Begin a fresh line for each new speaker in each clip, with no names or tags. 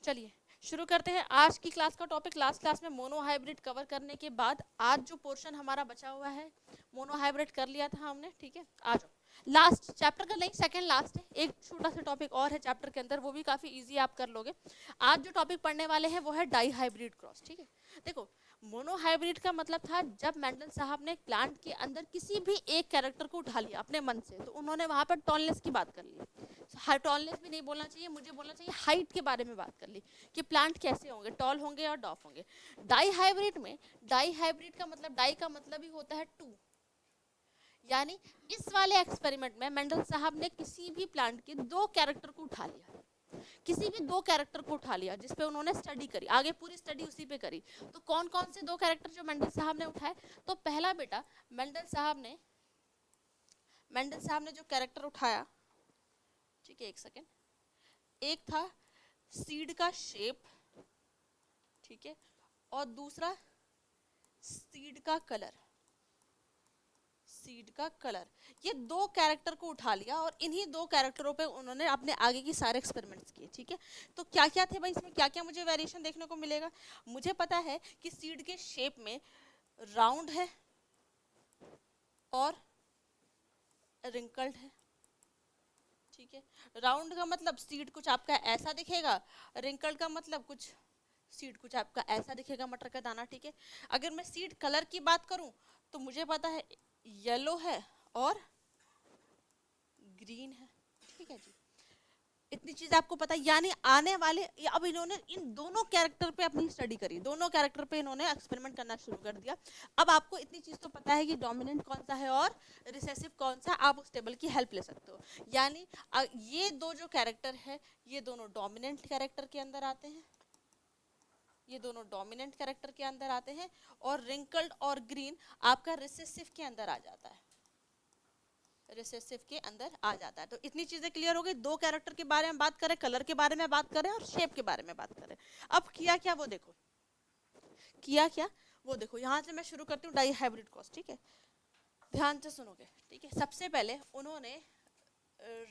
चलिए शुरू करते हैं आज की क्लास का टॉपिक। लास्ट क्लास में मोनो हाइब्रिड कवर करने के बाद आज जो पोर्शन हमारा बचा हुआ है, मोनो हाइब्रिड कर लिया था हमने, ठीक है। आ जाओ, लास्ट चैप्टर का नहीं, सेकंड लास्ट है, एक छोटा सा टॉपिक और है चैप्टर के अंदर, वो भी काफी इजी आप कर लोगे। आज जो टॉपिक पढ़ने वाले हैं वो है डाई हाइब्रिड क्रॉस, ठीक है। देखो, मोनो हाइब्रिड का मतलब था जब मेंडल साहब ने प्लांट के अंदर किसी भी एक कैरेक्टर को उठा लिया अपने मन से, तो उन्होंने वहां पर टॉलनेस की बात कर ली। टॉलनेस भी नहीं बोलना चाहिए, मुझे बोलना चाहिए हाइट के बारे में बात कर ली कि प्लांट कैसे होंगे, टॉल होंगे और डॉफ होंगे। डाई हाइब्रिड में, डाई हाइब्रिड का मतलब, डाई का मतलब ही होता है टू, यानी इस वाले एक्सपेरिमेंट में मेंडल साहब ने किसी भी प्लांट के दो कैरेक्टर को उठा लिया, किसी भी दो कैरेक्टर को उठा लिया जिस पे उन्होंने स्टडी करी, आगे पूरी स्टडी उसी पे करी। तो कौन कौन से दो कैरेक्टर जो मेंडल साहब ने उठाए? तो पहला बेटा, मेंडल साहब ने जो कैरेक्टर उठाया, ठीक है, एक सेकेंड, एक था सीड का शेप, ठीक है, और दूसरा सीड का कलर। सीड का कलर, ये दो कैरेक्टर को उठा लिया और इन्हीं दो कैरेक्टरों पे उन्होंने अपने आगे की सारे एक्सपेरिमेंट्स किए, ठीक है। तो क्या क्या थे भाई इसमें, क्या क्या मुझे वेरिएशन देखने को मिलेगा? मुझे पता है कि सीड के शेप में राउंड है और रिंकल्ड है, ठीक है। राउंड का मतलब सीड कुछ आपका ऐसा दिखेगा, रिंकल्ड का मतलब कुछ सीड कुछ आपका ऐसा दिखेगा, मटर का दाना, ठीक है। अगर मैं सीड कलर की बात करूं तो मुझे पता है येलो है और ग्रीन है, ठीक है जी। इतनी चीज आपको पता है, यानी आने वाले, अब इन्होंने इन दोनों कैरेक्टर पे अपनी स्टडी करी, दोनों कैरेक्टर पे इन्होंने एक्सपेरिमेंट करना शुरू कर दिया। अब आपको इतनी चीज तो पता है कि डोमिनेंट कौन सा है और रिसेसिव कौन सा, आप उस टेबल की हेल्प ले सकते हो। यानी ये दो जो कैरेक्टर है, ये दोनों डोमिनेंट कैरेक्टर के अंदर आते हैं, ये दोनों डोमिनेंट कैरेक्टर के अंदर आते हैं, और रिंकल्ड और ग्रीन आपका रिसेसिव के अंदर आ जाता है, रिसेसिव के अंदर आ जाता है। तो इतनी चीजें क्लियर हो गई, दो कैरेक्टर के बारे में बात करें, कलर के बारे में बात करें और शेप के बारे में बात करें। अब किया क्या वो देखो, किया क्या वो देखो, यहां से मैं शुरू करती हूँ डाई हाइब्रिड क्रॉस, ठीक है। ध्यान से सुनोगे, ठीक है। सबसे पहले उन्होंने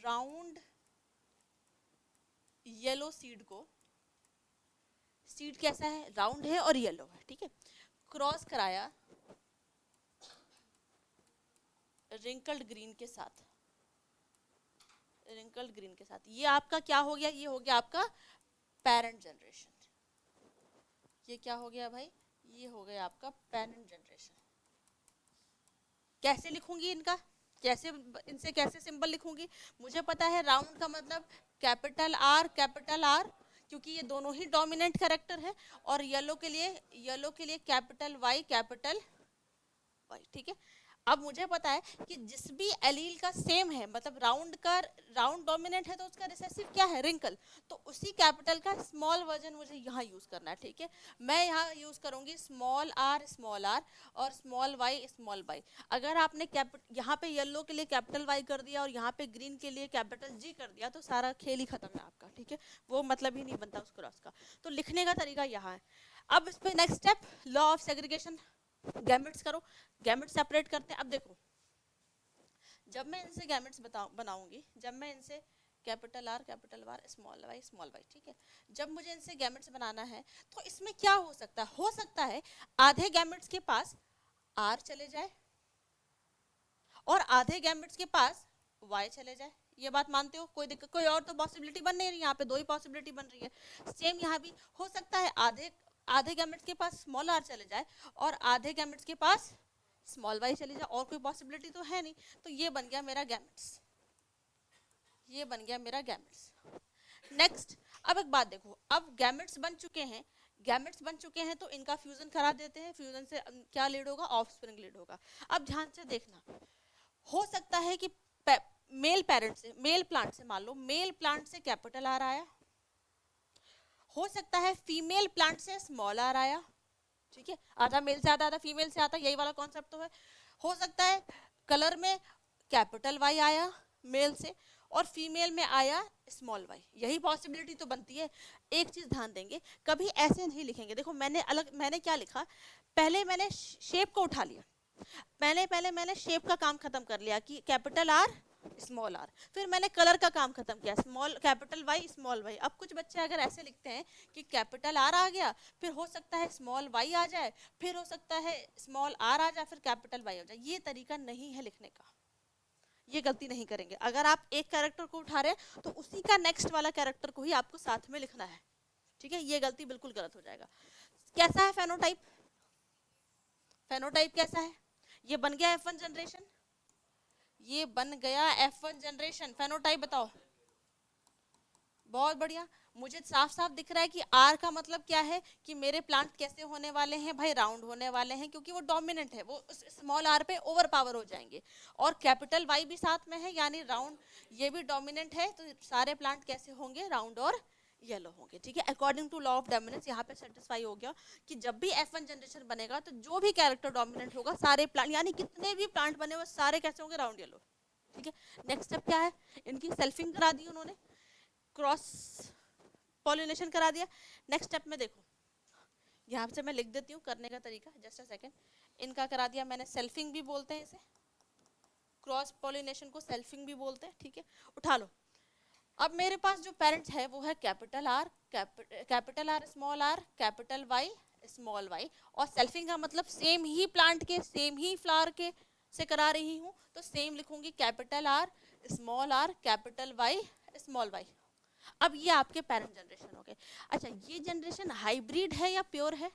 राउंड येलो सीड को, सीड कैसा है, राउंड है और येलो है, ठीक है, क्रॉस कराया रिंकल्ड ग्रीन के साथ, रिंकल्ड ग्रीन के साथ। ये आपका क्या हो गया, ये हो गया आपका पेरेंट जनरेशन। ये क्या हो गया भाई, ये हो गया आपका पेरेंट जनरेशन। कैसे लिखूंगी इनका, कैसे इनसे कैसे सिंबल लिखूंगी? मुझे पता है राउंड का मतलब कैपिटल आर, कैपिटल आर, क्योंकि ये दोनों ही डोमिनेंट कैरेक्टर है, और येलो के लिए कैपिटल वाई, कैपिटल वाई, ठीक है। अब मुझे पता है कि जिस भी एलील का सेम है, मतलब राउंड डोमिनेंट है तो उसका रिसेसिव क्या है, रिंकल, तो उसी कैपिटल का स्मॉल वर्जन मुझे यहाँ यूज करना है, ठीक है। मैं यहाँ यूज करूंगी स्मॉल आर और स्मॉल वाई। अगर आपने यहाँ पे येलो के लिए कैपिटल वाई कर दिया और यहाँ पे ग्रीन के लिए कैपिटल जी कर दिया तो सारा खेल ही खत्म है आपका, ठीक है। वो मतलब ही नहीं बनता उस क्रॉस का। तो लिखने का तरीका यहाँ है। अब इस पे next step, law of segregation, gametes करो, गैमेट्स सेपरेट करते हैं। अब देखो, जब मैं इनसे गैमेट्स बनाऊंगी, जब मैं इनसे कैपिटल आर, स्मॉल वाई, ठीक है, जब मुझे इनसे गैमेट्स बनाना है तो इसमें क्या हो सकता है? हो सकता है आधे गैमेट्स के पास आर चले जाए और आधे गैमेट्स के पास वाई चले जाए। ये बात मानते हो? कोई दिक्कत, कोई और तो पॉसिबिलिटी बन नहीं रही, यहाँ पे दो ही पॉसिबिलिटी बन रही है। सेम यहाँ भी हो सकता है आधे गैमेट्स के पास स्मॉल आर चले जाए और आधे गैमेट्स के पास स्मॉल वाई चले जाए, और कोई पॉसिबिलिटी तो है नहीं। तो ये बन गया मेरा गैमेट्स, ये बन गया मेरा गैमेट्स। नेक्स्ट, अब एक बात देखो, अब गैमेट्स बन चुके हैं तो इनका फ्यूजन करा देते हैं। फ्यूजन से क्या लीड होगा? ऑफस्प्रिंग लीड होगा। अब ध्यान से देखना, हो सकता है कि मेल प्लांट से मान लो मेल प्लांट से कैपिटल आर आया, हो सकता है फीमेल प्लांट से स्मॉल आर आया, ठीक है, आधा मेल से आता, आधा फीमेल से आता, यही वाला कॉन्सेप्ट तो है। हो सकता है कलर में कैपिटल वाई आया मेल से और फीमेल में आया स्मॉल वाई, यही पॉसिबिलिटी तो बनती है। एक चीज ध्यान देंगे, कभी ऐसे नहीं लिखेंगे। देखो मैंने क्या लिखा, पहले मैंने शेप को उठा लिया, मैंने शेप का काम खत्म कर लिया कि कैपिटल आर स्मॉल आर, फिर मैंने कलर का काम खत्म किया, small capital Y small Y. अब कुछ बच्चे अगर ऐसे लिखते हैं कि कैपिटल आर आ गया, फिर हो सकता है स्मॉल वाई आ जाए, फिर हो सकता है स्मॉल आर आ जाए, फिर कैपिटल वाई आ जाए। ये तरीका नहीं है लिखने का, ये गलती नहीं करेंगे। अगर आप एक कैरेक्टर को उठा रहे हैं तो उसी का नेक्स्ट वाला कैरेक्टर को ही आपको साथ में लिखना है, ठीक है? ये गलती बिल्कुल गलत हो जाएगा। कैसा है फेनोटाइप? फेनोटाइप कैसा है? ये बन गया F1 जनरेशन, ये बन गया F1 जनरेशन। फेनोटाइप बताओ। बहुत बढ़िया, मुझे साफ साफ दिख रहा है कि आर का मतलब क्या है कि मेरे प्लांट कैसे होने वाले हैं भाई, राउंड होने वाले हैं, क्योंकि वो डोमिनेंट है, वो स्मॉल आर पे ओवर पावर हो जाएंगे। और कैपिटल वाई भी साथ में है, यानी राउंड, ये भी डोमिनेंट है, तो सारे प्लांट कैसे होंगे? राउंड और येलो होंगे, ठीक है? According to law of dominance यहाँ पे सेटिस्फाई हो गया कि जब भी F1 जनरेशन बनेगा तो जो भी कैरेक्टर डोमिनेंट होगा, सारे प्लांट यानी कितने भी प्लांट बने हुए सारे कैसे होंगे? राउंड येलो, ठीक है? नेक्स्ट स्टेप क्या है? इनकी सेल्फिंग करा दी उन्होंने, क्रॉस पॉलिनेशन करा दिया। नेक्स्ट स्टेप में देखो, यहाँ से मैं लिख देती हूँ करने का तरीका, जस्ट अ सेकेंड। इनका करा दिया मैंने, सेल्फिंग भी बोलते हैं इसे, क्रॉस पॉलिनेशन को सेल्फिंग भी बोलते हैं, ठीक है? उठा लो। अब मेरे पास जो पेरेंट्स है वो है capital R, capital R small R, capital Y small Y, और सेल्फिंग का मतलब सेम ही प्लांट के सेम ही फ्लावर के से करा रही हूँ, तो सेम लिखूंगी capital R small R capital Y small Y. अब ये आपके पेरेंट जनरेशन हो गए। अच्छा, ये जनरेशन हाइब्रिड है या प्योर है?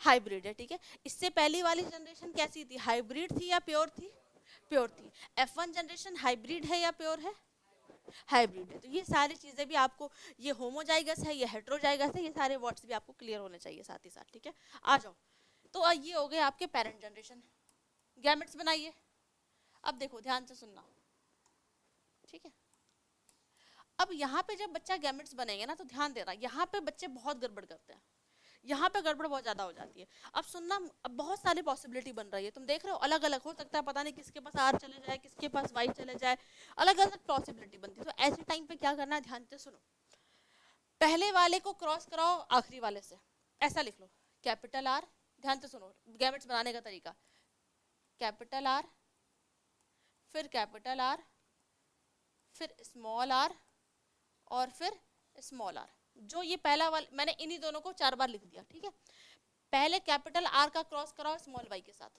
हाइब्रिड है, ठीक है? इससे पहली वाली जनरेशन कैसी थी? हाइब्रिड थी या प्योर थी? प्योर थी। F1 जनरेशन हाइब्रिड है या प्योर है? हाइब्रिड है। तो ये सारी चीजें भी आपको, ये होमोजाइगस है, ये हेट्रोजाइगस है, ये सारे वर्ड्स भी आपको क्लियर होने चाहिए साथ ही साथ, ठीक है? आ जाओ, तो ये हो गए आपके पेरेंट जनरेशन। गैमेट्स बनाइए। अब देखो ध्यान से सुनना, ठीक है? अब यहाँ पे जब बच्चा गैमेट्स बनेंगे ना, तो ध्यान देना, यहाँ पे बच्चे बहुत गड़बड़ करते हैं, यहाँ पे गड़बड़ बहुत ज्यादा हो जाती है। अब सुनना, अब बहुत सारी पॉसिबिलिटी बन रही है, तुम देख रहे हो अलग अलग हो सकता है, पता नहीं किसके पास आर चले जाए, किसके पास वाई चले जाए, अलग अलग पॉसिबिलिटी बनती है। तो ऐसे टाइम पे क्या करना है, ध्यान से सुनो। पहले वाले को क्रॉस कराओ आखिरी वाले से, ऐसा लिख लो, कैपिटल आर, ध्यान से सुनो गैमेट्स बनाने का तरीका, कैपिटल आर, फिर कैपिटल आर, फिर स्मॉल आर, और फिर स्मॉल आर। जो ये पहला वाला मैंने इन्हीं दोनों को 4 बार लिख दिया, ठीक है? पहले कैपिटल आर का क्रॉस कराओ स्मॉल वाई के साथ,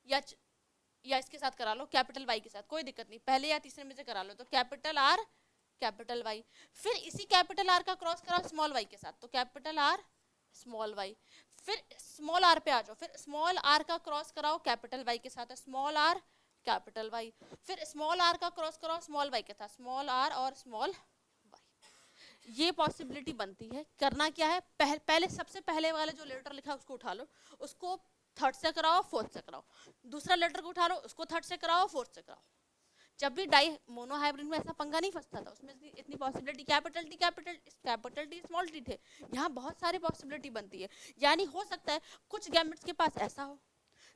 या इसके साथ करा लो कैपिटल वाई के साथ, कोई दिक्कत नहीं, पहले या तीसरे में से करा लो। तो कैपिटल आर कैपिटल वाई, फिर इसी कैपिटल आर का क्रॉस कराओ स्मॉल वाई के साथ, तो कैपिटल आर स्मॉल वाई, फिर स्मॉल आर पे आ जाओ, फिर स्मॉल आर का क्रॉस कराओ कैपिटल वाई के साथ, स्मॉल आर कैपिटल वाई, फिर स्मॉल आर का क्रॉस कराओ स्मॉल वाई के साथ, स्मॉल आर और स्मॉल वाई। ये पॉसिबिलिटी बनती है। करना क्या है, पहले सबसे पहले वाला जो लेटर लिखा उसको उठा लो, उसको थर्ड से कराओ, फोर्थ से कराओ। दूसरा लेटर को उठा लो, उसको थर्ड से कराओ, फोर्थ से कराओ। जब भी डाई मोनो हाइब्रिड में ऐसा पंगा नहीं फंसता था, उसमें इतनी possibility capital T small T थे, यहाँ बहुत सारी पॉसिबिलिटी बनती है। यानी हो सकता है कुछ गैमेट्स के पास ऐसा हो,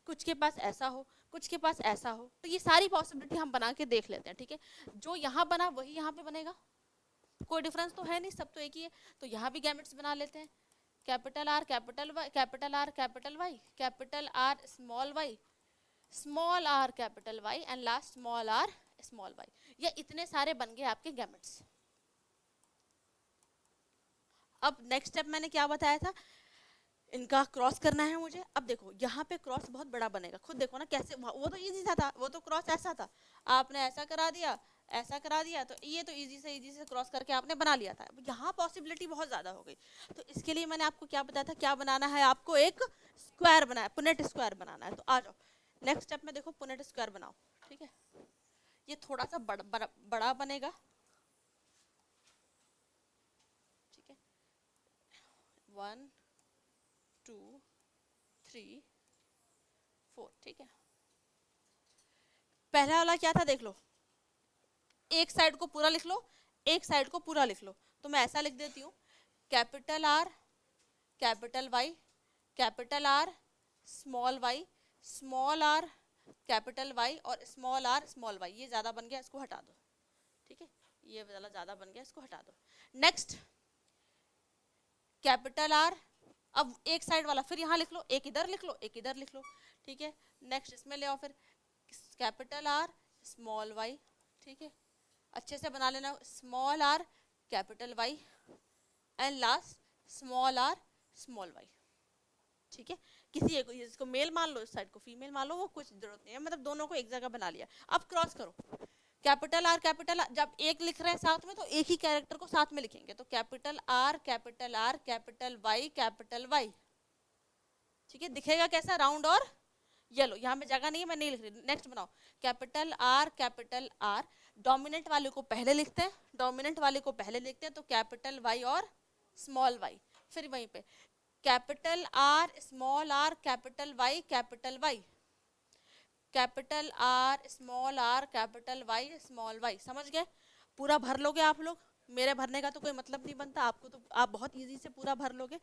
कुछ के पास ऐसा हो, कुछ के पास ऐसा हो, तो ये सारी पॉसिबिलिटी हम बना के देख लेते हैं, ठीक है? जो यहाँ बना वही यहाँ पे बनेगा, कोई डिफरेंस तो है नहीं, सब तो एक ही है। तो यहाँ भी गैमेट्स बना लेते हैं, capital R capital Y, capital R capital Y, capital R small Y, small R capital Y, and last small R small Y. ये इतने सारे बन गए आपके गैमेट्स। अब नेक्स्ट स्टेप मैंने क्या बताया था, इनका क्रॉस करना है मुझे। अब देखो यहाँ पे क्रॉस बहुत बड़ा बनेगा, खुद देखो ना कैसे, वो तो इजी था, वो तो क्रॉस ऐसा था, आपने ऐसा करा दिया, ऐसा करा दिया, तो ये तो इजी से क्रॉस करके आपने बना लिया था। यहाँ पॉसिबिलिटी बहुत ज्यादा हो गई, तो इसके लिए मैंने आपको क्या बताया था, क्या बनाना है आपको, एक स्क्वायर बनाया, पुनेट स्क्वायर बनाना है। तो आ जाओ नेक्स्ट स्टेप में, देखो पुनेट स्क्वायर बनाओ, ठीक है? ये थोड़ा सा बड़ा बनेगा, ठीक है? 1 2 3 4, ठीक है? पहला वाला क्या था देख लो, एक साइड को पूरा लिख लो, एक साइड को पूरा लिख लो। तो मैं ऐसा लिख देती हूँ, capital R capital Y, capital R small Y, small R capital Y, और स्मॉल आर स्मॉल वाई। ये ज्यादा बन गया, इसको हटा दो, ठीक है? ये वाला ज्यादा बन गया, इसको हटा दो। नेक्स्ट कैपिटल आर, अब एक साइड वाला फिर यहाँ लिख लो, एक इधर लिख लो, एक इधर लिख लो। ठीक है। नेक्स्ट इसमें ले आओ फिर कैपिटल आर स्मॉल वाई, ठीक है, अच्छे से बना लेना, small R capital Y and last small R small Y, ठीक है। किसी एक इसको मेल मान लो, इस साइड को फीमेल मान लो, वो कुछ जरूरत नहीं है, मतलब दोनों को एक जगह बना लिया। अब क्रॉस करो, कैपिटल आर कैपिटल आर, जब एक लिख रहे हैं साथ में तो एक ही कैरेक्टर को साथ में लिखेंगे, तो कैपिटल आर कैपिटल वाई, ठीक है। दिखेगा कैसा, राउंड और येलो, यहाँ पे जगह नहीं है मैं नहीं लिख रही। नेक्स्ट बनाओ, कैपिटल आर डोमिनेंट वाले को पहले लिखते हैं, डोमिनेंट वाले को पहले लिखते हैं, तो कैपिटल वाई और स्मॉल वाई, फिर वहीं पे capital R small R capital Y, capital R small Y, समझ गए? पूरा भर लोगे आप लोग, मेरे भरने का तो कोई मतलब नहीं बनता, आपको तो आप बहुत इजी से पूरा भर लोगे।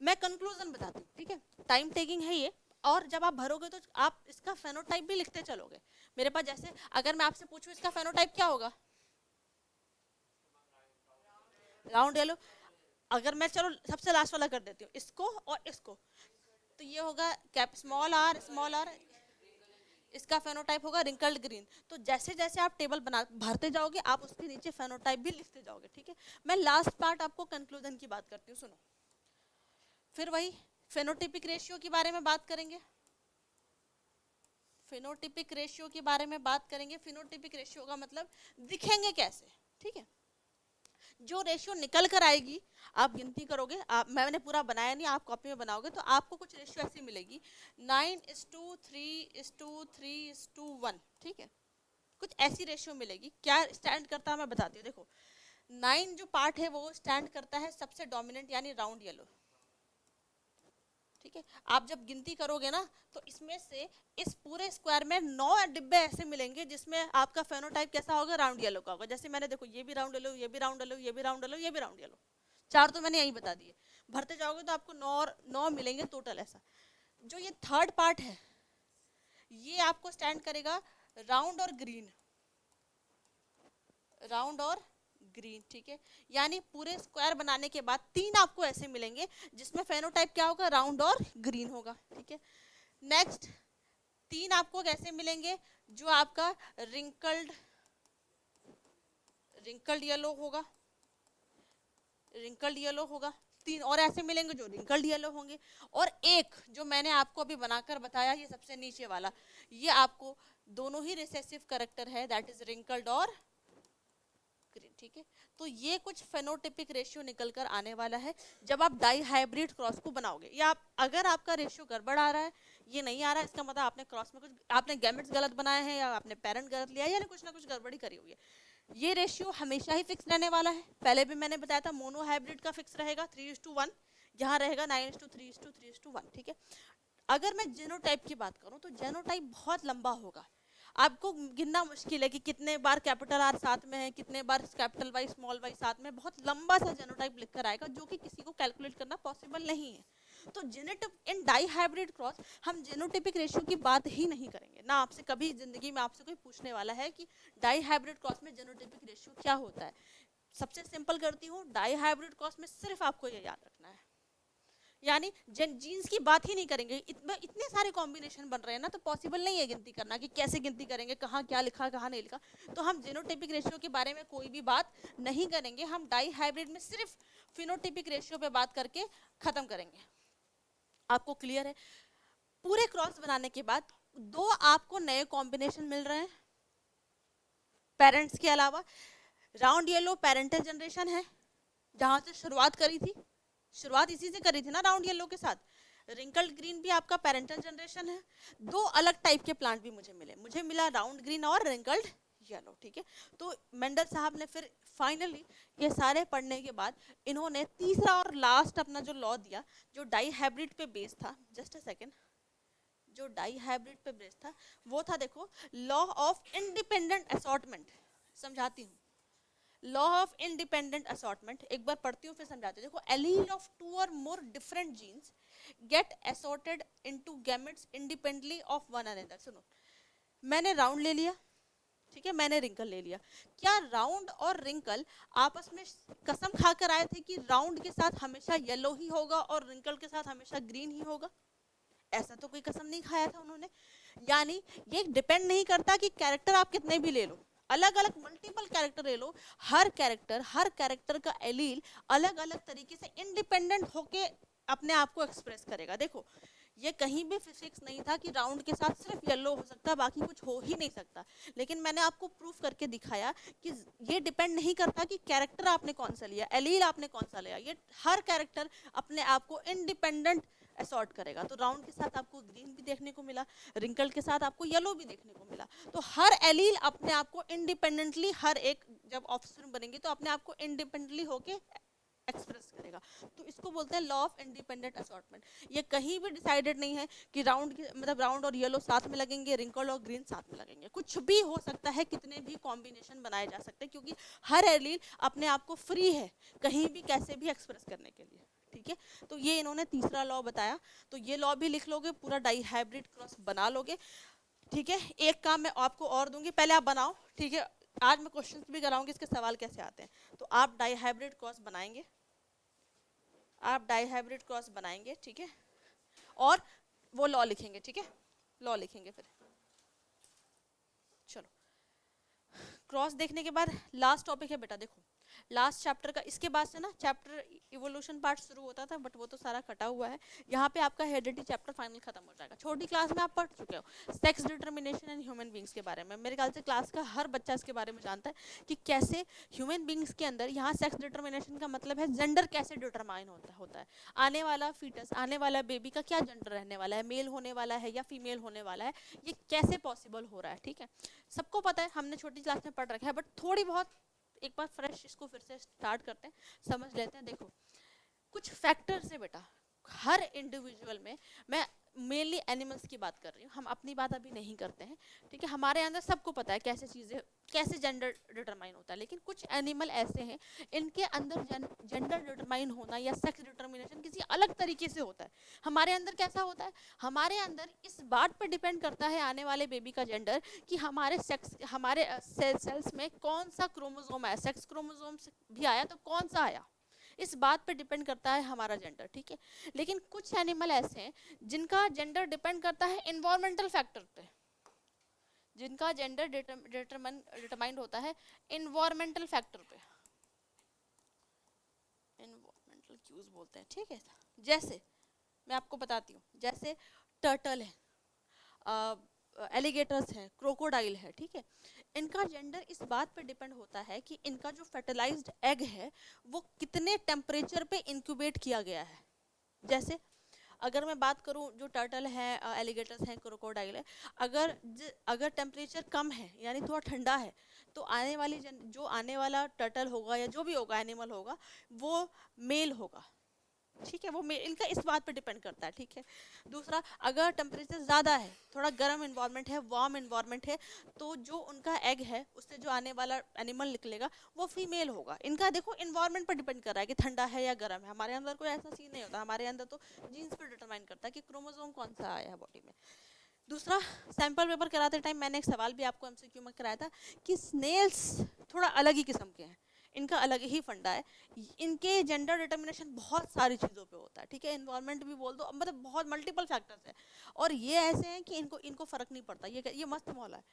मैं कंक्लूजन बताती हूँ, ठीक है, टाइम टेकिंग है ये, और जब आप भरोगे तो आप इसका फेनोटाइप भी लिखते चलोगे। मेरे पास जैसे अगर मैं आपसे पूछूं इसका फेनोटाइप क्या होगा, राउंड येलो, अगर मैं चलो सबसे लास्ट वाला कर देती हूँ, इसको और इसको, तो ये होगा कैप स्मॉल आर, इसका फेनोटाइप होगा रिंकल्ड ग्रीन। तो जैसे जैसे आप टेबल बना भरते जाओगे आप उसके नीचे फेनोटाइप भी लिखते जाओगे, ठीक है। मैं लास्ट पार्ट आपको कंक्लूजन की बात करती हूँ, सुनो। फिर वही फेनोटिपिक रेशियो के बारे में बात करेंगे, फिनोटिपिक रेशियो के बारे में बात करेंगे। फिनोटिपिक रेशियो का मतलब दिखेंगे कैसे, ठीक है। जो रेशियो निकल कर आएगी आप गिनती करोगे, आप मैंने पूरा बनाया नहीं, आप कॉपी में बनाओगे तो आपको कुछ रेशियो ऐसी मिलेगी 9:3:3:1, ठीक है, कुछ ऐसी रेशियो मिलेगी। क्या स्टैंड करता है मैं बताती हूँ, देखो 9 जो पार्ट है वो स्टैंड करता है सबसे डोमिनेंट यानी राउंड येलो, ठीक है। आप जब गिनती करोगे ना तो इसमें से इस पूरे स्क्वायर में 9 डिब्बे ऐसे मिलेंगे जिसमें आपका फेनोटाइप कैसा होगा, राउंड येलो का होगा। जैसे मैंने देखो ये भी राउंड येलो, ये भी राउंड येलो, ये भी राउंड येलो, ये भी राउंड येलो, 4 तो मैंने यही बता दिए। भरते जाओगे तो आपको 9 मिलेंगे टोटल ऐसा। जो ये थर्ड पार्ट है ये आपको स्टैंड करेगा राउंड और ग्रीन, ठीक है। यानी पूरे स्क्वायर बनाने के बाद 3 आपको ऐसे मिलेंगे जिसमें फेनोटाइप क्या होगा, राउंड और ग्रीन होगा, ठीक है। नेक्स्ट 3 आपको कैसे मिलेंगे, जो आपका रिंकल्ड येलो होगा, 3 और ऐसे मिलेंगे जो रिंकल्ड येलो होंगे, और एक जो मैंने आपको अभी बनाकर बताया ये सबसे नीचे वाला, ये आपको दोनों ही रिसेसिव कैरेक्टर है, दैट इज रिंकल्ड और ग्रीन, ठीक है। तो ये कुछ फेनोटिपिक रेशियो निकल कर आने वाला है जब आप डाई हाइब्रिड क्रॉस को बनाओगे, या आप अगर आपका रेशियो गड़बड़ आ रहा है, ये नहीं आ रहा है, इसका मतलब आपने क्रॉस में कुछ आपने गैमेट्स गलत बनाए हैं या आपने पेरेंट गलत लिया है या कुछ ना कुछ गड़बड़ी करी हुई है। ये रेशियो हमेशा ही फिक्स रहने वाला है, पहले भी मैंने बताया था मोनो हाइब्रिड का फिक्स रहेगा 3:1, यहाँ रहेगा 9:3:3:1, ठीक है। अगर मैं जेनोटाइप की बात करूं तो जेनोटाइप बहुत लंबा होगा, आपको गिनना मुश्किल है कि कितने बार कैपिटल आर साथ में है, कितने बार कैपिटल वाई स्मॉल वाई साथ में, बहुत लंबा सा जेनोटाइप लिखकर आएगा जो कि किसी को कैलकुलेट करना पॉसिबल नहीं है। तो जेनेटिक इन डाई हाइब्रिड क्रॉस हम जेनोटिपिक रेशियो की बात ही नहीं करेंगे ना, आपसे कभी जिंदगी में आपसे कोई पूछने वाला है कि डाई हाइब्रिड क्रॉस में जेनोटिपिक रेशियो क्या होता है। सबसे सिंपल करती हूँ, डाई हाइब्रिड क्रॉस में सिर्फ आपको ये याद रखना है, यानी जीन्स की बात ही नहीं करेंगे, इतने सारे कॉम्बिनेशन बन रहे हैं ना, तो पॉसिबल नहीं है गिनती करना कि कैसे गिनती करेंगे, कहाँ क्या लिखा कहाँ नहीं लिखा। तो हम जीनोटिपिक रेशियो के बारे में कोई भी बात नहीं करेंगे, हम डाई हाइब्रिड में सिर्फ फिनोटिपिक रेशियो पे बात करके खत्म करेंगे। आपको क्लियर है? पूरे क्रॉस बनाने के बाद 2 आपको नए कॉम्बिनेशन मिल रहे हैं पेरेंट्स के अलावा। राउंड येलो पेरेंटल जनरेशन है, जहां से शुरुआत करी थी, शुरुआत इसी से करी थी ना राउंड येलो के साथ। रिंकल्ड ग्रीन भी आपका पेरेंटल जनरेशन है। 2 अलग टाइप के प्लांट भी मुझे मिला राउंड ग्रीन और रिंकल्ड येलो, ठीक है। तो मेंडल साहब ने फिर फाइनली ये सारे पढ़ने के बाद इन्होंने तीसरा और लास्ट अपना जो लॉ दिया, जो डाई हाइब्रिड पे बेस्ड था, जस्ट अ सेकेंड, जो डाई हाइब्रिड पे बेस्ड था वो था, देखो, लॉ ऑफ इंडिपेंडेंट असॉर्टमेंट। समझाती हूँ, लॉ ऑफ इंडिपेंडेंट असॉर्टमेंट एक बार पढ़ती हूँ फिर समझाती हूँ। देखो, एलील ऑफ 2 और more different genes get assorted into gametes independently of one another. सुनो, मैंने राउंड ले लिया, ठीक है, मैंने रिंकल ले लिया। क्या राउंड और रिंकल आपस में कसम खाकर आए थे कि राउंड के साथ हमेशा येलो ही होगा और रिंकल के साथ हमेशा ग्रीन ही होगा? ऐसा तो कोई कसम नहीं खाया था उन्होंने। यानी ये डिपेंड नहीं करता कि कैरेक्टर आप कितने भी ले लो, अलग अलग मल्टीपल कैरेक्टर ले लो, हर कैरेक्टर का एलील अलग अलग तरीके से इंडिपेंडेंट होके अपने आप को एक्सप्रेस करेगा। देखो ये कहीं भी फिजिक्स नहीं था कि राउंड के साथ सिर्फ येलो हो सकता, बाकी कुछ हो ही नहीं सकता, लेकिन मैंने आपको प्रूफ करके दिखाया कि ये डिपेंड नहीं करता कि कैरेक्टर आपने कौन सा लिया, एलील आपने कौन सा लिया, ये हर कैरेक्टर अपने आप को इंडिपेंडेंट असॉर्ट करेगा। तो राउंड के साथ आपको ग्रीन भी देखने को मिला, रिंकल के साथ आपको येलो भी देखने को मिला। तो हर एलील अपने आप को इंडिपेंडेंटली, हर एक जब ऑफस्प्रिंग बनेंगे तो अपने आप को इंडिपेंडेंटली होके एक्सप्रेस करेगा। तो इसको बोलते हैं लॉ ऑफ इंडिपेंडेंट असॉर्टमेंट। ये कहीं भी डिसाइडेड नहीं है कि राउंड मतलब राउंड और येलो साथ में लगेंगे, रिंकल और ग्रीन साथ में लगेंगे, कुछ भी हो सकता है, कितने भी कॉम्बिनेशन बनाए जा सकते हैं, क्योंकि हर एलील अपने आप को फ्री है कहीं भी कैसे भी एक्सप्रेस करने के लिए। ठीक है, तो ये इन्होंने तीसरा लॉ बताया, तो ये लॉ भी लिख लोगे, पूरा डाई हाइब्रिड क्रॉस बना लोगे। ठीक है, एक काम मैं आपको और दूंगी, पहले आप बनाओ। ठीक है, आज मैं क्वेश्चंस भी कराऊंगी इसके सवाल कैसे आते हैं। तो आप डाई हाइब्रिड क्रॉस बनाएंगे, आप डाई हाइब्रिड क्रॉस बनाएंगे, ठीक है, और वो लॉ लिखेंगे। ठीक है, लॉ लिखेंगे फिर। चलो, क्रॉस देखने के बाद लास्ट टॉपिक है बेटा, देखो लास्ट चैप्टर का, इसके बाद से ना चैप्टर इवोल्यूशन पार्ट शुरू होता था, बट वो तो सारा कटा हुआ है। यहाँ पे आपका हेरिडिटी चैप्टर फाइनल खत्म हो जाएगा। छोटी क्लास में आप पढ़ चुके हो sex determination and human beings के बारे में, मेरे ख्याल से क्लास का हर बच्चा इसके बारे में जानता है कि कैसे ह्यूमन बींग्स के अंदर यहाँ सेक्स डिटर्मिनेशन का मतलब है जेंडर कैसे डिटरमाइन होता है। आने वाला फीटस, आने वाला बेबी का क्या जेंडर रहने वाला है, मेल होने वाला है या फीमेल होने वाला है, ये कैसे पॉसिबल हो रहा है। ठीक है, सबको पता है, हमने छोटी क्लास में पढ़ रखा है, बट थोड़ी बहुत एक बार फ्रेश इसको फिर से स्टार्ट करते हैं, समझ लेते हैं। देखो कुछ फैक्टर्स है बेटा हर इंडिविजुअल में, मैं मेनली एनिमल्स की बात कर रही हूँ, हम अपनी बात अभी नहीं करते हैं। ठीक है, हमारे अंदर सबको पता है कैसे चीज़ें, कैसे जेंडर डिटरमाइन होता है, लेकिन कुछ एनिमल ऐसे हैं इनके अंदर जेंडर डिटरमाइन होना या सेक्स डिटरमिनेशन किसी अलग तरीके से होता है। हमारे अंदर कैसा होता है, हमारे अंदर इस बात पर डिपेंड करता है आने वाले बेबी का जेंडर कि हमारे सेक्स, हमारे सेल्स में कौन सा क्रोमोसोम आया, सेक्स क्रोमोसोम भी आया तो कौन सा आया, इस बात पे डिपेंड करता है हमारा जेंडर। ठीक है, लेकिन कुछ एनिमल ऐसे हैं जिनका जेंडर डिपेंड करता है इन्वायरमेंटल फैक्टर पे, जिनका जेंडर डिटरमाइंड होता है इन्वायरमेंटल फैक्टर पे, इन्वायरमेंटल क्यूज बोलते हैं। ठीक है, जैसे मैं आपको बताती हूँ, जैसे टर्टल है, एलिगेटर्स हैं, क्रोकोडाइल है। ठीक है, इनका जेंडर इस बात पे डिपेंड होता है कि इनका जो फर्टिलाइज्ड एग है वो कितने टेम्परेचर पे इंक्यूबेट किया गया है। जैसे अगर मैं बात करूं, जो टर्टल है, एलिगेटर्स हैं, क्रोकोडाइल है, अगर टेम्परेचर कम है यानी थोड़ा ठंडा है, तो आने वाली जो आने वाला टर्टल होगा या जो भी होगा एनिमल होगा वो मेल होगा। ठीक है, वो इनका इस बात पे डिपेंड करता है। ठीक है, दूसरा, अगर टेम्परेचर ज़्यादा है, थोड़ा गर्म इन्वायरमेंट है, वार्म इन्वायरमेंट है, तो जो उनका एग है उससे जो आने वाला एनिमल निकलेगा वो फीमेल होगा। इनका देखो इन्वायरमेंट पर डिपेंड कर रहा है कि ठंडा है या गर्म है। हमारे अंदर कोई ऐसा सीन नहीं होता, हमारे अंदर तो जीन्स पर डिटरमाइन करता है कि क्रोमोसोम कौन सा आया है बॉडी में। दूसरा, सैंपल पेपर कराते टाइम मैंने एक सवाल भी आपको एमसीक्यू में कराया था कि स्नेल्स थोड़ा अलग ही किस्म के हैं, इनका अलग ही फंडा है, इनके जेंडर डिटर्मिनेशन बहुत सारी चीज़ों पे होता है। ठीक है, इन्वायरमेंट भी बोल दो, मतलब बहुत मल्टीपल फैक्टर्स है, और ये ऐसे हैं कि इनको इनको फ़र्क नहीं पड़ता। ये मस्त मौला है,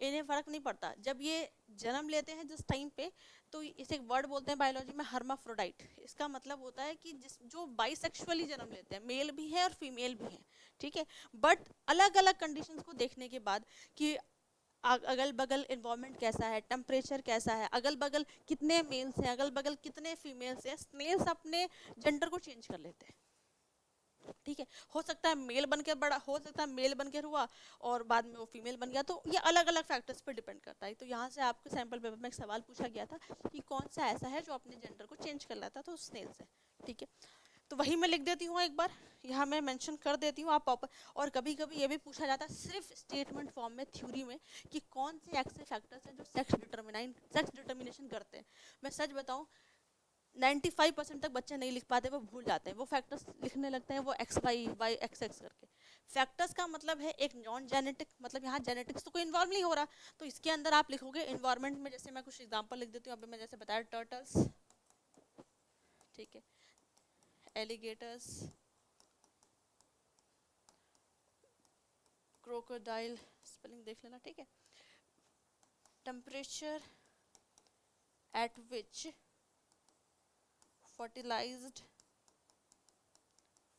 इन्हें फ़र्क नहीं पड़ता। जब ये जन्म लेते हैं जिस टाइम पे, तो इसे एक वर्ड बोलते हैं बायोलॉजी में हर्माफ्रोडाइट। इसका मतलब होता है कि जो बाइसेक्सुअली जन्म लेते हैं, मेल भी है और फीमेल भी है। ठीक है, बट अलग अलग कंडीशंस को देखने के बाद कि अगल बगल इन्वायरमेंट कैसा है, टेम्परेचर कैसा है, अगल बगल कितने मेल्स हैं, अगल बगल कितने फीमेल्स हैं, स्नेल्स अपने जेंडर को चेंज कर लेते हैं। ठीक है, हो सकता है मेल बनकर बड़ा, हो सकता है मेल बनकर हुआ और बाद में वो फीमेल बन गया, तो ये अलग अलग फैक्टर्स पर डिपेंड करता है। तो यहाँ से आपके सैंपल पेपर में एक सवाल पूछा गया था कि कौन सा ऐसा है जो अपने जेंडर को चेंज कर लेता, तो स्नेल्स है। ठीक है, तो वही मैं लिख देती हूँ एक बार, यहाँ मैं मेंशन कर देती हूँ, आप और कभी कभी ये भी पूछा जाता है सिर्फ स्टेटमेंट फॉर्म में, थ्योरी में, कि कौन से ऐसे फैक्टर्स हैं जो सेक्स डिटर्मिनेशन करते हैं। मैं सच बताऊँ 95% तक बच्चे नहीं लिख पाते, वो भूल जाते हैं, वो फैक्टर्स लिखने लगते हैं वो X Y Y X X करके। फैक्टर्स का मतलब है एक नॉन जेनेटिक, मतलब यहाँ जेनेटिक्स तो कोई इन्वॉल्व नहीं हो रहा, तो इसके अंदर आप लिखोगे इन्वायरमेंट में। जैसे मैं कुछ एग्जांपल लिख देती हूँ, अभी मैं जैसे बताया टर्टल्स, ठीक है, एलिगेटर्स, क्रोकोडाइल स्पेलिंग देख लेना, ठीक है। Temperature at which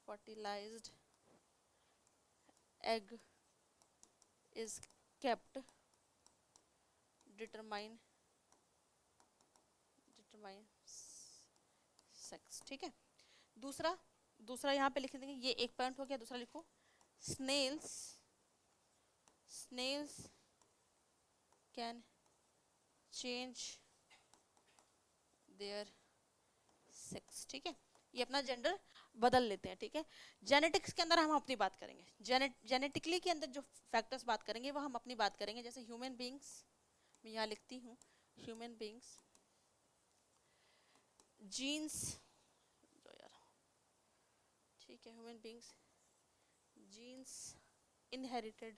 fertilized egg is kept determine sex, ठीक है। दूसरा यहाँ पे लिख देंगे, ये एक पॉइंट हो गया। दूसरा लिखो, snails can change their sex, ठीक है। ये अपना जेंडर बदल लेते हैं, ठीक है। जेनेटिक्स के अंदर हम अपनी बात करेंगे, जेनेटिकली के अंदर जो फैक्टर्स बात करेंगे वो हम अपनी बात करेंगे। जैसे ह्यूमन बींग्स, मैं यहाँ लिखती हूँ ह्यूमन बींग्स, जीन्स, ठीक है, human beings genes inherited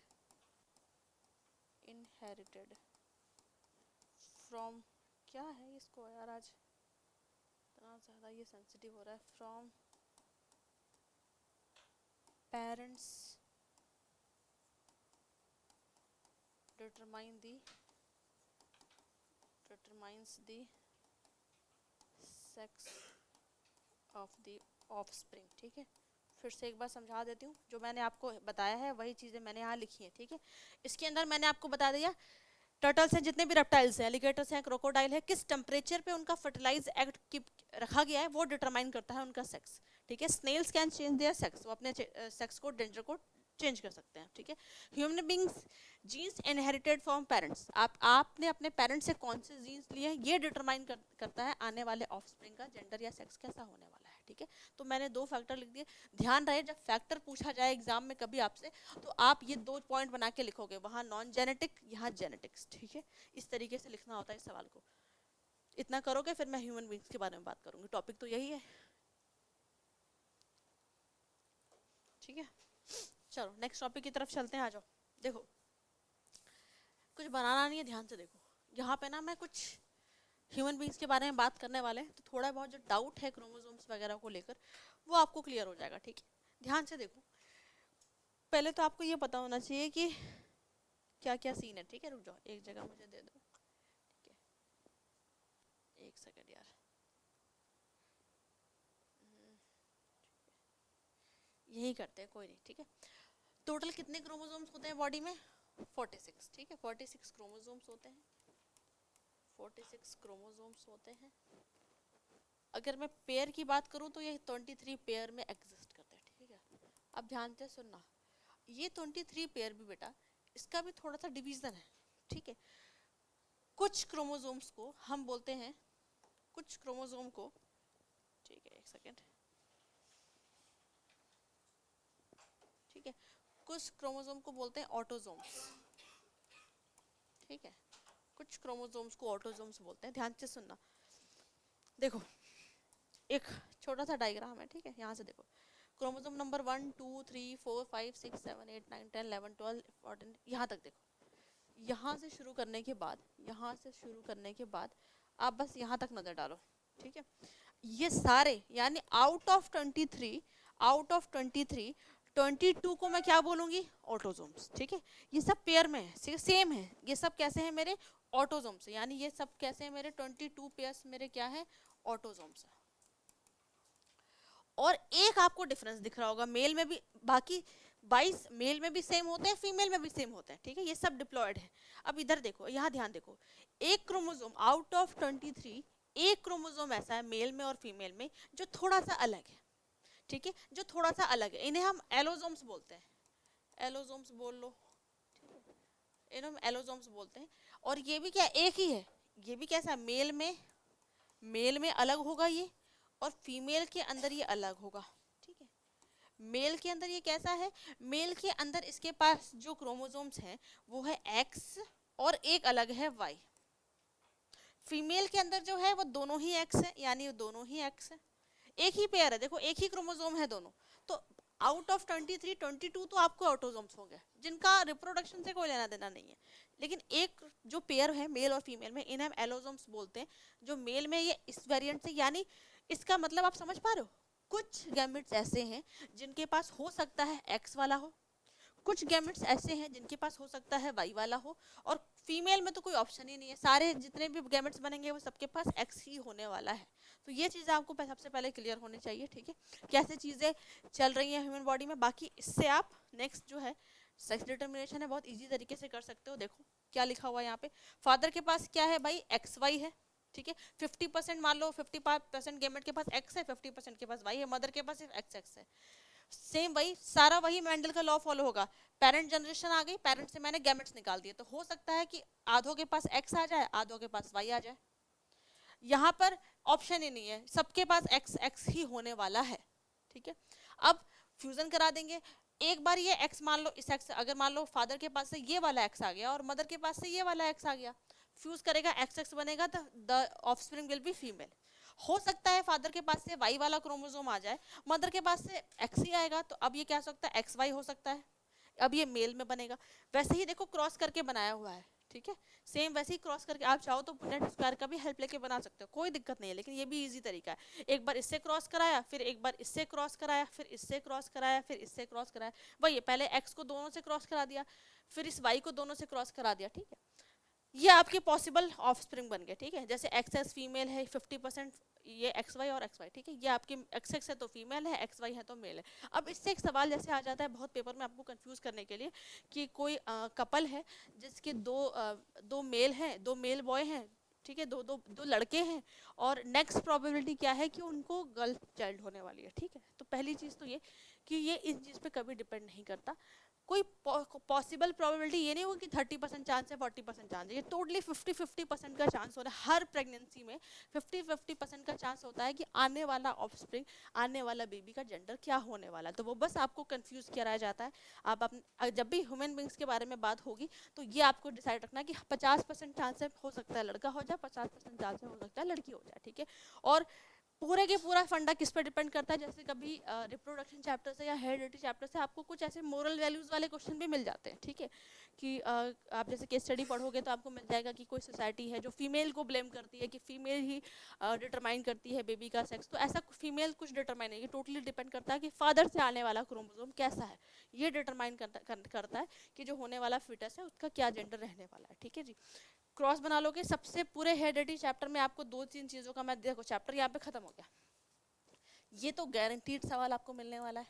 from, क्या है इसको यार आज इतना ज़्यादा ये सेंसिटिव हो रहा है, from parents determines the sex of the offspring, ठीक है। फिर से एक बार समझा देती हूँ, जो मैंने आपको बताया है वही चीज़ें मैंने यहाँ लिखी हैं, ठीक है। इसके अंदर मैंने आपको बता दिया टर्टल्स हैं, जितने भी रेप्टाइल्स हैं, एलिगेटर्स हैं, क्रोकोडाइल है, किस टेम्परेचर पे उनका फर्टिलाइज एग रखा गया है वो डिटरमाइन करता है उनका सेक्स, ठीक है। Snails can change their sex, वो अपने सेक्स को, जेंडर को चेंज कर सकते हैं, ठीक है। Human beings genes inherited from parents, आपने अपने पेरेंट्स से कौन से जीन्स लिए हैं ये डिटरमाइन करता है आने वाले ऑफस्प्रिंग का जेंडर या सेक्स कैसा होने वाला है, ठीक है। तो मैंने 2 फैक्टर लिख दिए। ध्यान रहे जब फैक्टर पूछा जाए एग्जाम में कभी आपसे, तो आप ये 2 पॉइंट बना के लिखोगे, वहाँ नॉन जेनेटिक, यहाँ जेनेटिक्स, ठीक है। इस तरीके से लिखना होता है इस सवाल को। इतना करोगे फिर मैं ह्यूमन बींग्स के बारे में बात करूंगी, टॉपिक तो यही है, ठीक है। चलो नेक्स्ट टॉपिक की तरफ चलते हैं, आ जाओ। देखो कुछ बनाना नहीं है, ध्यान से देखो। यहाँ पे ना मैं कुछ ह्यूमन बींग्स के बारे में बात करने वाले हैं, तो थोड़ा बहुत जो डाउट है क्रोमोसोम्स वगैरह को लेकर वो आपको क्लियर हो जाएगा, ठीक है। ध्यान से देखो, पहले तो आपको ये पता होना चाहिए कि क्या क्या सीन है, ठीक है। रुक जाओ, एक जगह मुझे दे दो, ठीक है, एक सेकेंड यार, यही करते हैं, कोई नहीं, ठीक है। टोटल कितने क्रोमोसोम्स होते हैं बॉडी में? 46, ठीक है। 46 क्रोमोसोम्स होते हैं, 46 क्रोमोसोम्स होते हैं। अगर मैं पेयर की बात करूं तो ये 23 पेयर में एग्जिस्ट करते हैं, ठीक है। अब ध्यान से सुनना, ये 23 पेयर भी बेटा इसका भी थोड़ा सा डिवीजन है, ठीक है। कुछ क्रोमोसोम्स को हम बोलते हैं, कुछ क्रोमोसोम को, ठीक है, एक सेकेंड, ठीक है, कुछ क्रोमोसोम को बोलते हैं ऑटोसोम्स, ठीक है। कुछ क्रोमोसोम्स को ऑटोसोम्स बोलते हैं। ध्यान से सुनना, देखो एक छोटा सा डायग्राम है, ठीक है। यहाँ से देखो, क्रोमोसोम नंबर 1 2 3 4 5 6 7 8 9 10 11 12 14, यहाँ तक देखो। यहाँ से शुरू करने के बाद, यहाँ से शुरू करने के बाद आप बस यहाँ तक नजर डालो, ठीक है। ये सारे यानी आउट ऑफ 23, 22 को मैं क्या बोलूंगी? ऑटोसोम्स, ठीक है। ये सब पेयर में है, सेम है, ये सब कैसे हैं मेरे? ऑटोसोम्स, यानी ये सब कैसे हैं मेरे? 22 पेयर्स मेरे क्या है? ऑटोसोम्स है। और एक आपको डिफरेंस दिख रहा होगा, मेल में भी, बाकी 22 मेल में भी सेम होते हैं, फीमेल में भी सेम होते हैं, ठीक है। ये सब डिप्लॉयड है। अब इधर देखो, यहाँ ध्यान देखो, एक क्रोमोसोम आउट ऑफ 23, एक क्रोमोसोम ऐसा है मेल में और फीमेल में जो थोड़ा सा अलग है, ठीक है, जो थोड़ा सा अलग है। इन्हें हम एलोसोम्स बोलते हैं, एलोसोम्स बोल लो, इन्हें हम एलोसोम्स बोलते हैं। और ये भी क्या एक ही है, ये भी कैसा, मेल में अलग होगा ये, और फीमेल के अंदर ये अलग होगा, ठीक है। मेल के अंदर ये कैसा है, मेल के अंदर इसके पास जो क्रोमोसोम्स हैं वो है एक्स और एक अलग है वाई। फीमेल के अंदर जो है वो दोनों ही एक्स है, यानी दोनों ही एक्स है, एक ही पेयर है, देखो एक ही क्रोमोसोम है दोनों। तो आउट ऑफ 23 22 तो आपको ऑटोसोम्स होंगे जिनका रिप्रोडक्शन से कोई लेना देना नहीं है। लेकिन एक जो पेयर है मेल और फीमेल में, इन्हें हम एलोसोम्स बोलते हैं। जो मेल में ये इस वेरिएंट से, यानी इसका मतलब आप समझ पा रहे हो, कुछ गैमेट्स ऐसे हैं जिनके पास हो सकता है एक्स वाला हो, कुछ गैमेट्स ऐसे हैं जिनके पास हो सकता है वाई वाला हो, और फीमेल में तो कोई ऑप्शन ही नहीं है, सारे जितने भी गैमेट्स बनेंगे वो सबके पास एक्स ही होने वाला है। तो ये चीज़ें आपको सबसे पहले क्लियर होनी चाहिए, ठीक है, कैसे चीज़ें चल रही हैं ह्यूमन बॉडी में। बाकी इससे आप नेक्स्ट जो है सेक्स डिटर्मिनेशन है बहुत इजी तरीके से कर सकते हो। देखो क्या लिखा हुआ है यहाँ पे, फादर के पास क्या है भाई, एक्स वाई है, ठीक है, 50% मान लो 50% गैमेट के पास एक्स है, 50% के पास वाई है, मदर के पास सिर्फ एक्स एक्स है। सेम वही सारा वही मेंडल का लॉ फॉलो होगा, पेरेंट जनरेशन आ गई, पेरेंट से मैंने गैमेट्स निकाल दिए, तो हो सकता है कि आधों के पास एक्स आ जाए, आधों के पास वाई आ जाए। यहाँ पर ऑप्शन ही नहीं है, सबके पास एक्स एक्स ही होने वाला है, ठीक है। अब फ्यूजन करा देंगे, एक बार ये एक्स मान लो, इस एक्स अगर मान लो फादर के पास से ये वाला एक्स आ गया और मदर के पास से ये वाला एक्स आ गया, फ्यूज करेगा एक्स एक्स बनेगा, तो the offspring will be female. हो सकता है फादर के पास से वाई वाला क्रोमोसोम आ जाए, मदर के पास से एक्स ही आएगा, तो अब ये क्या हो सकता है, एक्स वाई हो सकता है, अब ये मेल में बनेगा। वैसे ही देखो क्रॉस करके बनाया हुआ है, ठीक है, सेम वैसे ही क्रॉस करके आप चाहो तो पुनेट स्क्वायर का भी हेल्प लेके बना सकते हो, कोई दिक्कत नहीं है, लेकिन ये भी इजी तरीका है। एक बार इससे क्रॉस कराया, फिर एक बार इससे क्रॉस कराया, फिर इससे क्रॉस कराया, फिर इससे क्रॉस कराया, वही पहले एक्स को दोनों से क्रॉस करा दिया, फिर इस वाई को दोनों से क्रॉस करा दिया, ठीक है, ये आपके पॉसिबल ऑफस्प्रिंग बन गए, ठीक है। जैसे एक्स एस फीमेल है 50%, ये एक्स वाई और एक्स वाई, ठीक है, ये आपके एक्स एक्स है तो फीमेल है, एक्स वाई है तो मेल है। अब इससे एक सवाल जैसे आ जाता है बहुत पेपर में आपको कंफ्यूज करने के लिए, कि कोई कपल है जिसके दो मेल हैं, दो मेल बॉय हैं, ठीक है, दो लड़के हैं, और नेक्स्ट प्रोबेबिलिटी क्या है कि उनको गर्ल चाइल्ड होने वाली है, ठीक है। तो पहली चीज़ तो ये कि ये इस चीज़ पे कभी डिपेंड नहीं करता, कोई पॉसिबल प्रोबेबिलिटी ये नहीं होगी कि 30% चांस है 40% चांस है, ये टोटली 50-50% का चांस हो रहा है हर प्रेगनेंसी में। 50-50% का चांस होता है कि आने वाला ऑफस्प्रिंग, आने वाला बेबी का जेंडर क्या होने वाला है, तो वो बस आपको कंफ्यूज किया रह जाता है। आप अपने जब भी ह्यूमन बींग्स के बारे में बात होगी तो ये आपको डिसाइड रखना है कि 50% चांस है हो सकता है लड़का हो जाए, 50% चांस है हो सकता है लड़की हो जाए, ठीक है। और पूरे के पूरा फंडा किस पे डिपेंड करता है, जैसे कभी रिप्रोडक्शन चैप्टर से या हेरिडिटी चैप्टर से आपको कुछ ऐसे मोरल वैल्यूज वाले क्वेश्चन भी मिल जाते हैं, ठीक है, कि आप जैसे केस स्टडी पढ़ोगे तो आपको मिल जाएगा कि कोई सोसाइटी है जो फीमेल को ब्लेम करती है कि फीमेल ही डिटरमाइन करती है बेबी का सेक्स, तो ऐसा फीमेल कुछ डिटरमाइन नहीं, टोटली डिपेंड करता है कि फादर से आने वाला क्रोमोसोम कैसा है, ये डिटरमाइन करता है कि जो होने वाला फिटस है उसका क्या जेंडर रहने वाला है, ठीक है जी। क्रॉस बना लोगे, सबसे पूरे हेरिडिटी चैप्टर में आपको 2-3 चीज़ों का, मैं देखो चैप्टर यहाँ पे खत्म हो गया, ये तो गारंटीड सवाल आपको मिलने वाला है,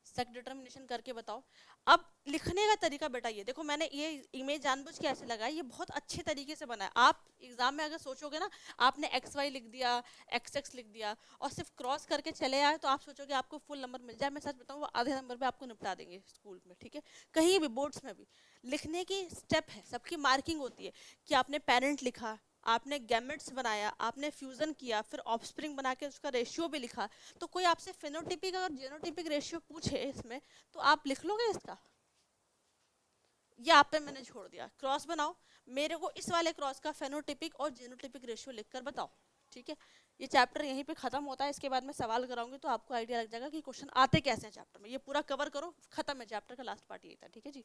सेक्स डिटर्मिनेशन करके बताओ। अब लिखने का तरीका बेटा ये देखो, मैंने ये इमेज जानबूझ के ऐसे लगाई, ये बहुत अच्छे तरीके से बना है। आप एग्जाम में अगर सोचोगे ना, आपने एक्स वाई लिख दिया, एक्स एक्स लिख दिया और सिर्फ क्रॉस करके चले आए, तो आप सोचोगे आपको फुल नंबर मिल जाए, मैं सच बताऊँ वो आधे नंबर पे आपको निपटा देंगे स्कूल में, ठीक है, कहीं भी बोर्ड्स में भी। लिखने की स्टेप है, सबकी मार्किंग होती है कि आपने पेरेंट लिखा, आपने गैमेट्स बनाया, आपने फ्यूजन किया, फिर ऑफस्प्रिंग बना के उसका रेशियो भी लिखा, तो कोई आपसे फिनोटिपिक और जेनोटिपिक रेशियो पूछे इसमें, तो आप लिख लोगे इसका, ये आप पे मैंने छोड़ दिया। क्रॉस बनाओ, मेरे को इस वाले क्रॉस का फेनोटिपिक और जेनोटिपिक रेशियो लिखकर बताओ, ठीक है। ये चैप्टर यहीं पे खत्म होता है, इसके बाद मैं सवाल कराऊंगी तो आपको आइडिया लग जाएगा कि क्वेश्चन आते कैसे हैं चैप्टर में, ये पूरा कवर करो, खत्म है चैप्टर का लास्ट पार्ट यही था, ठीक है जी।